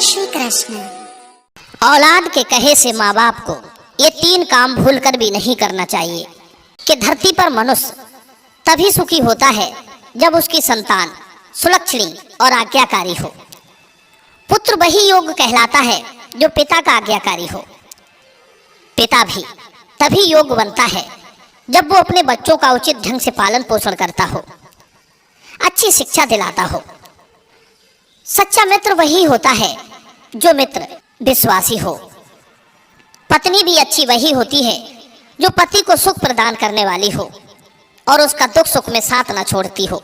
श्री कृष्ण। औलाद के कहे से माँ बाप को ये 3 काम भूलकर भी नहीं करना चाहिए कि धरती पर मनुष्य तभी सुखी होता है जब उसकी संतान सुलक्षणी और आज्ञाकारी हो। पुत्र वही योग्य कहलाता है जो पिता का आज्ञाकारी हो। पिता भी तभी योग्य बनता है जब वो अपने बच्चों का उचित ढंग से पालन पोषण करता हो, अच्छी शिक्षा दिलाता हो। सच्चा मित्र वही होता है जो मित्र विश्वासी हो। पत्नी भी अच्छी वही होती है जो पति को सुख प्रदान करने वाली हो और उसका दुख सुख में साथ न छोड़ती हो।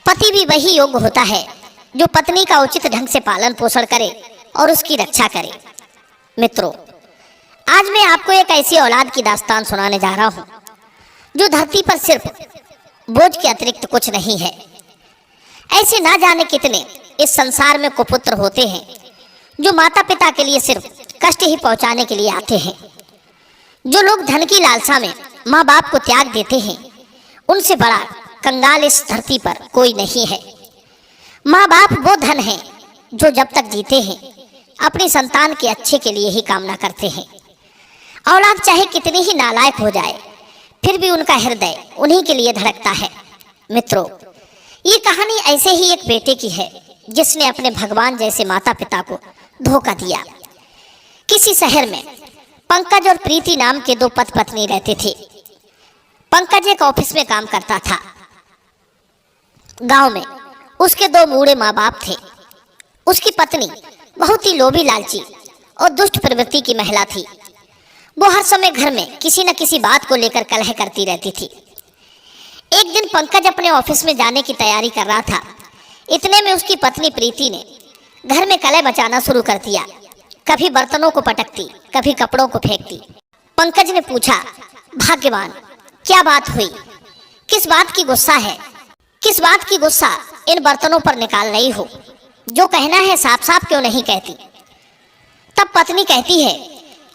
पति भी वही योग्य होता है जो पत्नी का उचित ढंग से पालन पोषण करे और उसकी रक्षा करे। मित्रों, आज मैं आपको एक ऐसी औलाद की दास्तान सुनाने जा रहा हूं जो धरती पर सिर्फ बोझ के अतिरिक्त कुछ नहीं है। ऐसे ना जाने कितने इस संसार में कुपुत्र होते हैं जो माता पिता के लिए सिर्फ कष्ट ही पहुंचाने के लिए आते हैं। जो लोग धन की लालसा में माँ बाप को त्याग देते हैं, उनसे बड़ा कंगाल इस धरती पर कोई नहीं है। माँ बाप वो धन है जो जब तक जीते हैं अपनी संतान के अच्छे के लिए ही कामना करते हैं। औलाद चाहे कितनी ही नालायक हो जाए, फिर भी उनका हृदय उन्हीं के लिए धड़कता है। मित्रों, ये कहानी ऐसे ही एक बेटे की है जिसने अपने भगवान जैसे माता पिता को धोखा दिया। किसी शहर में पंकज और प्रीति नाम के 2 पति पत्नी रहते थे। पंकज एक ऑफिस में काम करता था। गांव में उसके 2 बूढ़े माँ बाप थे। उसकी पत्नी बहुत ही लोभी लालची और दुष्ट प्रवृत्ति की महिला थी। वो हर समय घर में किसी न किसी बात को लेकर कलह करती रहती थी। एक दिन पंकज अपने ऑफिस में जाने की तैयारी कर रहा था। इतने में उसकी पत्नी प्रीति ने घर में कलह मचाना शुरू कर दिया। कभी बर्तनों को पटकती, कभी कपड़ों को फेंकती। पंकज ने पूछा, भाग्यवान, क्या बात हुई? किस बात की गुस्सा है? किस बात की गुस्सा इन बर्तनों पर निकाल रही हो? जो कहना है साफ साफ क्यों नहीं कहती? तब पत्नी कहती है,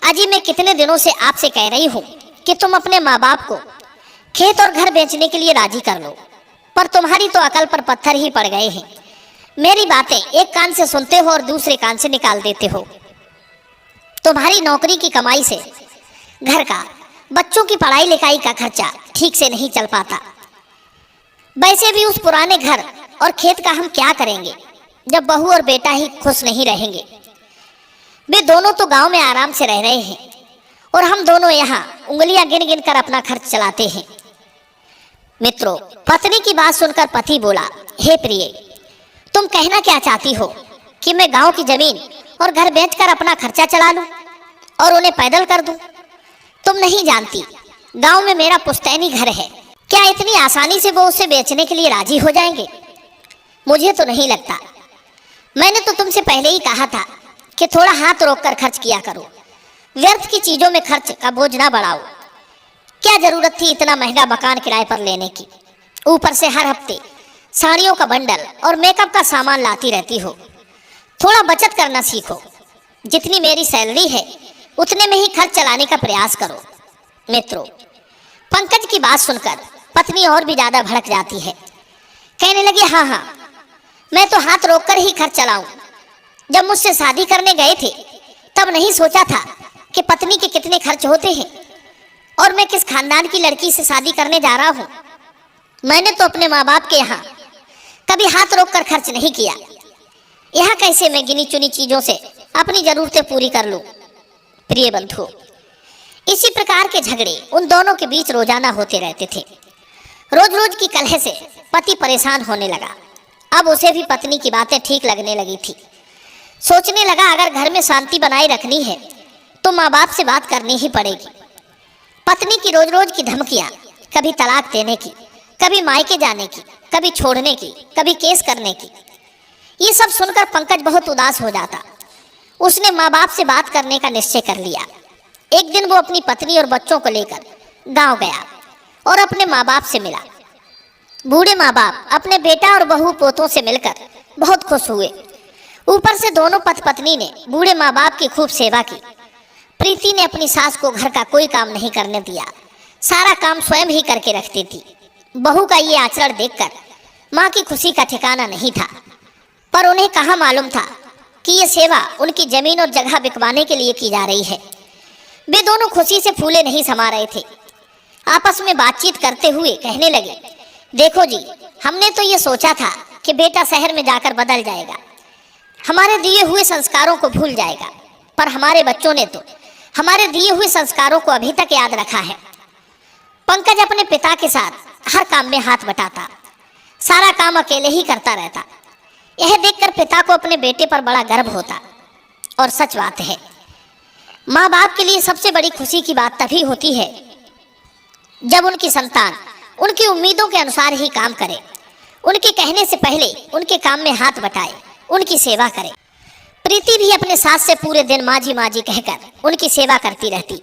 अजी मैं कितने दिनों से आपसे कह रही हूँ कि तुम अपने माँ बाप को खेत और घर बेचने के लिए राजी कर लो, पर तुम्हारी तो अकल पर पत्थर ही पड़ गए हैं। मेरी बातें एक कान से सुनते हो और दूसरे कान से निकाल देते हो। तुम्हारी नौकरी की कमाई से घर का, बच्चों की पढ़ाई लिखाई का खर्चा ठीक से नहीं चल पाता। वैसे भी उस पुराने घर और खेत का हम क्या करेंगे जब बहू और बेटा ही खुश नहीं रहेंगे? वे दोनों तो गांव में आराम से रह रहे हैं और हम दोनों यहाँ उंगलियां गिन गिन कर अपना खर्च चलाते हैं। मित्रों, पत्नी की बात सुनकर पति बोला, हे प्रिय, तुम कहना क्या चाहती हो कि मैं गांव की जमीन और घर बेचकर अपना खर्चा चला लूं और उन्हें पैदल कर दूं? तुम नहीं जानती, गांव में मेरा पुश्तैनी घर है। क्या इतनी आसानी से वो उसे बेचने के लिए राजी हो जाएंगे? मुझे तो नहीं लगता। मैंने तो तुमसे पहले ही कहा था कि थोड़ा हाथ रोक कर खर्च किया करो। व्यर्थ की चीजों में खर्च का बोझ ना बढ़ाओ। क्या जरूरत थी इतना महंगा मकान किराए पर लेने की? ऊपर से हर हफ्ते साड़ियों का बंडल और मेकअप का सामान लाती रहती हो। थोड़ा बचत करना सीखो। जितनी मेरी सैलरी है उतने में ही खर्च चलाने का प्रयास करो। मित्रों, पंकज की बात सुनकर पत्नी और भी ज्यादा भड़क जाती है। कहने लगी, हाँ, मैं तो हाथ रोक कर ही खर्च चलाऊं। जब मुझसे शादी करने गए थे तब नहीं सोचा था कि पत्नी के कितने खर्च होते हैं और मैं किस खानदान की लड़की से शादी करने जा रहा हूँ। मैंने तो अपने माँ बाप के यहाँ कभी हाथ रोक कर खर्च नहीं किया। यहाँ कैसे मैं गिनी चुनी चीजों से अपनी जरूरतें पूरी कर लूं? प्रिय बंधु, इसी प्रकार के झगड़े उन दोनों के बीच रोजाना होते रहते थे। रोज रोज की कलह से पति परेशान होने लगा। अब उसे भी पत्नी की बातें ठीक लगने लगी थी। सोचने लगा, अगर घर में शांति बनाए रखनी है तो माँ बाप से बात करनी ही पड़ेगी। पत्नी की रोज रोज की धमकियां, कभी तलाक देने की, कभी मायके जाने की, कभी छोड़ने की, कभी केस करने की, ये सब सुनकर पंकज बहुत उदास हो जाता। उसने माँ बाप से बात करने का निश्चय कर लिया। एक दिन वो अपनी पत्नी और बच्चों को लेकर गांव गया और अपने माँ बाप से मिला। बूढ़े माँ बाप अपने बेटा और बहू पोतों से मिलकर बहुत खुश हुए। ऊपर से दोनों पति पत्नी ने बूढ़े माँ बाप की खूब सेवा की। प्रीति ने अपनी सास को घर का कोई काम नहीं करने दिया, सारा काम स्वयं ही करके रखती थी। बहू का ये आचरण देखकर माँ की खुशी का ठिकाना नहीं था, पर उन्हें कहाँ मालूम था कि ये सेवा उनकी जमीन और जगह बिकवाने के लिए की जा रही है। वे दोनों खुशी से फूले नहीं समा रहे थे। आपस में बातचीत करते हुए कहने लगे, देखो जी, हमने तो ये सोचा था कि बेटा शहर में जाकर बदल जाएगा, हमारे दिए हुए संस्कारों को भूल जाएगा, पर हमारे बच्चों ने तो हमारे दिए हुए संस्कारों को अभी तक याद रखा है। पंकज अपने पिता के साथ हर काम में हाथ बटाता, सारा काम अकेले ही करता रहता। यह देखकर पिता को अपने बेटे पर बड़ा गर्व होता। और सच बात है, माँ बाप के लिए सबसे बड़ी खुशी की बात तभी होती है जब उनकी संतान उनकी उम्मीदों के अनुसार ही काम करे, उनके कहने से पहले उनके काम में हाथ बटाए, उनकी सेवा करे। प्रीति भी अपने सास से पूरे दिन माँ जी कहकर उनकी सेवा करती रहती,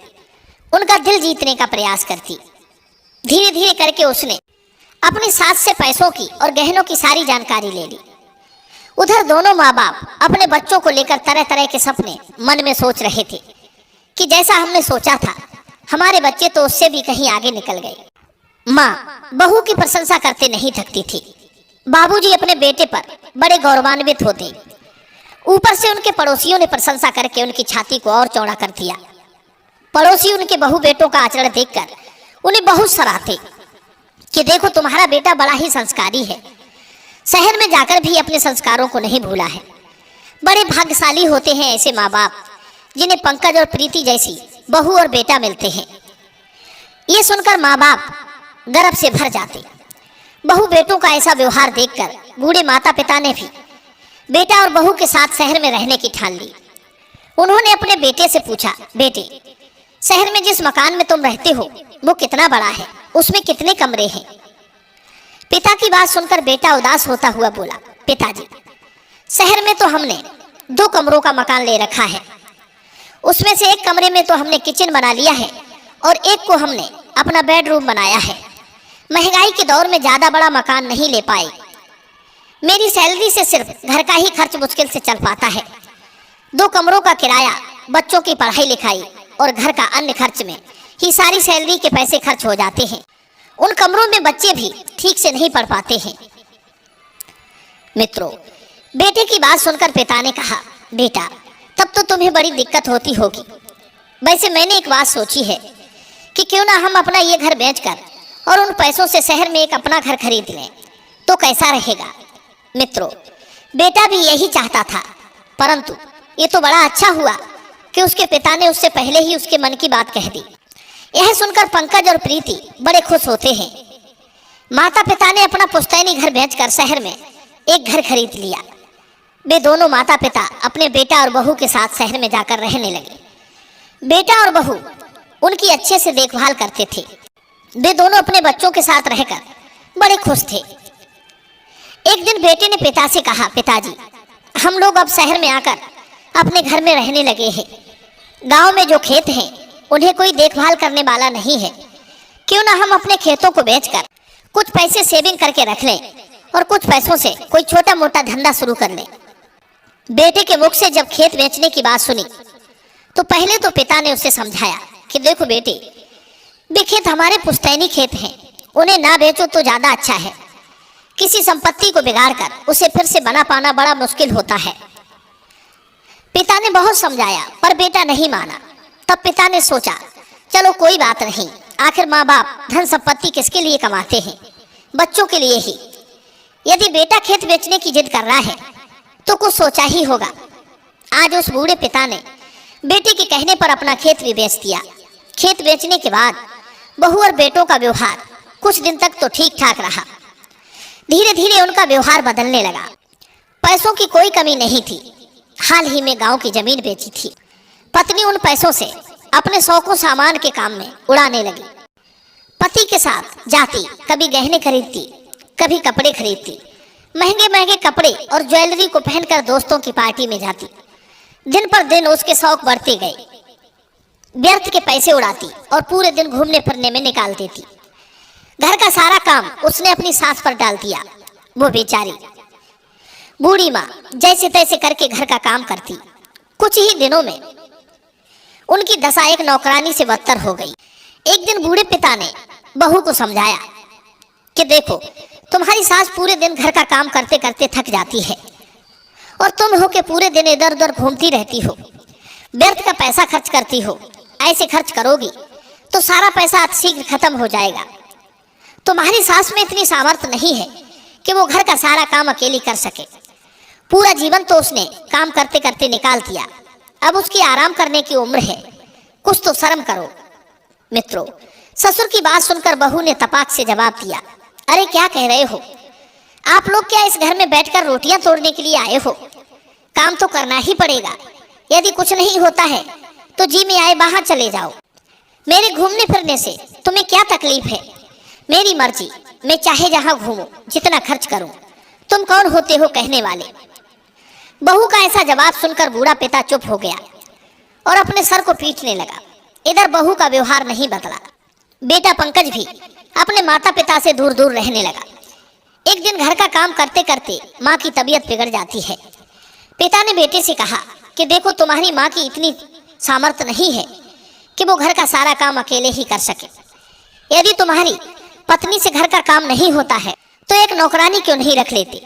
उनका दिल जीतने का प्रयास करती। धीरे धीरे करके उसने अपनी सास से पैसों की और गहनों की सारी जानकारी ले ली। उधर दोनों माँ बाप अपने बच्चों को लेकर तरह तरह के सपने मन में सोच रहे थे कि जैसा हमने सोचा था हमारे बच्चे तो उससे भी कहीं आगे निकल गए। माँ बहू की प्रशंसा करते नहीं थकती थी। बाबूजी अपने बेटे पर बड़े गौरवान्वित होते, ऊपर से उनके पड़ोसियों ने प्रशंसा करके उनकी छाती को और चौड़ा कर दिया। पड़ोसी उनके बहू बेटों का आचरण देखकर उन्हें बहुत सराहते कि देखो तुम्हारा बेटा बड़ा ही संस्कारी है, शहर में जाकर भी अपने संस्कारों को नहीं भूला है। बड़े भाग्यशाली होते हैं ऐसे माँ बाप जिन्हें पंकज और प्रीति जैसी बहू और बेटा मिलते हैं। ये सुनकर माँ बाप गर्व से भर जाते। बहू बेटों का ऐसा व्यवहार देखकर बूढ़े माता पिता ने भी बेटा और बहू के साथ शहर में रहने की ठान ली। उन्होंने अपने बेटे से पूछा, बेटे शहर में जिस मकान में तुम रहते हो वो कितना बड़ा है, उसमें कितने कमरे हैं? पिता की बात सुनकर बेटा उदास होता हुआ बोला, पिताजी शहर में तो हमने 2 कमरों का मकान ले रखा है, उसमें से एक कमरे में तो हमने किचन बना लिया है और एक को हमने अपना बेडरूम बनाया है। महंगाई के दौर में ज्यादा बड़ा मकान नहीं ले पाए, मेरी सैलरी से सिर्फ घर का ही खर्च मुश्किल से चल पाता है। 2 कमरों का किराया, बच्चों की पढ़ाई लिखाई और घर का अन्य खर्च में ही सारी सैलरी के पैसे खर्च हो जाते हैं। उन कमरों में बच्चे भी ठीक से नहीं पढ़ पाते हैं। मित्रों, बेटे की बात सुनकर पिता ने कहा, बेटा तब तो तुम्हें बड़ी दिक्कत होती होगी। वैसे मैंने एक बात सोची है कि क्यों ना हम अपना ये घर बेचकर और उन पैसों से शहर में एक अपना घर खरीद लें, तो कैसा रहेगा? मित्रों, बेटा भी यही चाहता था, परंतु ये तो बड़ा अच्छा हुआ कि उसके पिता ने उससे पहले ही उसके मन की बात कह दी। यह सुनकर पंकज और प्रीति बड़े खुश होते हैं। माता पिता ने अपना पुश्तैनी घर बेचकर शहर में एक घर खरीद लिया। वे दोनों माता पिता अपने बेटा और बहू के साथ शहर में जाकर रहने लगे। बेटा और बहू उनकी अच्छे से देखभाल करते थे। वे दोनों अपने बच्चों के साथ रहकर बड़े खुश थे। एक दिन बेटे ने पिता से कहा, पिताजी हम लोग अब शहर में आकर अपने घर में रहने लगे हैं। गांव में जो खेत हैं उन्हें कोई देखभाल करने वाला नहीं है, क्यों ना हम अपने खेतों को बेचकर कुछ पैसे सेविंग करके रख लें और कुछ पैसों से कोई छोटा मोटा धंधा शुरू कर लें। बेटे के मुख से जब खेत बेचने की बात सुनी तो पहले तो पिता ने उसे समझाया कि देखो बेटे, वे खेत हमारे पुश्तैनी खेत हैं, उन्हें ना बेचो तो ज्यादा अच्छा है। किसी संपत्ति को बिगाड़कर उसे फिर से बना पाना बड़ा मुश्किल होता है। पिता ने बहुत समझाया पर बेटा नहीं माना। तब पिता ने सोचा, चलो कोई बात नहीं, आखिर माँ बाप धन संपत्ति किसके लिए कमाते हैं? बच्चों के लिए ही। यदि बेटा खेत बेचने की जिद कर रहा है तो कुछ सोचा ही होगा। आज उस बूढ़े पिता ने बेटे के कहने पर अपना खेत भी बेच दिया। खेत बेचने के बाद बहू और बेटों का व्यवहार कुछ दिन तक तो ठीक ठाक रहा। धीरे धीरे उनका व्यवहार बदलने लगा। पैसों की कोई कमी नहीं थी। हाल ही में गांव की जमीन बेची थी। पत्नी उन पैसों से अपने शौकों सामान के काम में उड़ाने लगी। पति के साथ जाती, कभी गहने खरीदती, कभी कपड़े खरीदती। महंगे महंगे कपड़े और ज्वेलरी को पहनकर दोस्तों की पार्टी में जाती। दिन पर दिन उसके शौक बढ़ते गए। व्यर्थ के पैसे उड़ाती और पूरे दिन घूमने फिरने में निकाल देती। घर का सारा काम उसने अपनी सास पर डाल दिया। वो बेचारी बूढ़ी माँ जैसे तैसे करके घर का काम करती। कुछ ही दिनों में उनकी दशा एक नौकरानी से बदतर हो गई। एक दिन बूढ़े पिता ने बहू को समझाया कि देखो, तुम्हारी सास पूरे दिन घर का काम करते करते थक जाती है और तुम हो के पूरे दिन इधर उधर घूमती रहती हो, व्यर्थ का पैसा खर्च करती हो। ऐसे खर्च करोगी तो सारा पैसा शीघ्र खत्म हो जाएगा। तुम्हारी सास में इतनी सामर्थ्य नहीं है कि वो घर का सारा काम अकेली कर सके। पूरा जीवन तो उसने काम करते करते निकाल दिया, अब उसकी आराम करने की उम्र है, कुछ तो शर्म करो। मित्रों, ससुर की बात सुनकर बहू ने तपाक से जवाब दिया, अरे क्या कह रहे हो? आप लोग क्या इस घर में बैठकर रोटियां तोड़ने के लिए आए हो? काम तो करना ही पड़ेगा। यदि कुछ नहीं होता है तो जी में आए बाहर चले जाओ। मेरे घूमने फिरने से तुम्हें क्या तकलीफ है? मेरी मर्जी, मैं चाहे जहां घूमूं, जितना खर्च करूं। तुम कौन होते हो कहने वाले? बहू का ऐसा जवाब सुनकर बूढ़ा पिता चुप हो गया और अपने सर को पीटने लगा। इधर बहू का व्यवहार नहीं बदला। बेटा पंकज भी अपने माता पिता से दूर दूर रहने लगा। एक दिन घर का काम करते करते माँ की तबीयत बिगड़ जाती है। पिता ने बेटे से कहा कि देखो, तुम्हारी माँ की इतनी सामर्थ्य नहीं है कि वो घर का सारा काम अकेले ही कर सके। यदि तुम्हारी पत्नी से घर का काम नहीं होता है तो एक नौकरानी क्यों नहीं रख लेते?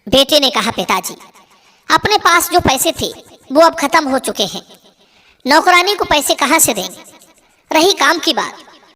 बेटे ने कहा, पिताजी, अपने पास जो पैसे थे वो अब खत्म हो चुके हैं, नौकरानी को पैसे कहाँ से देंगे? रही काम की बात,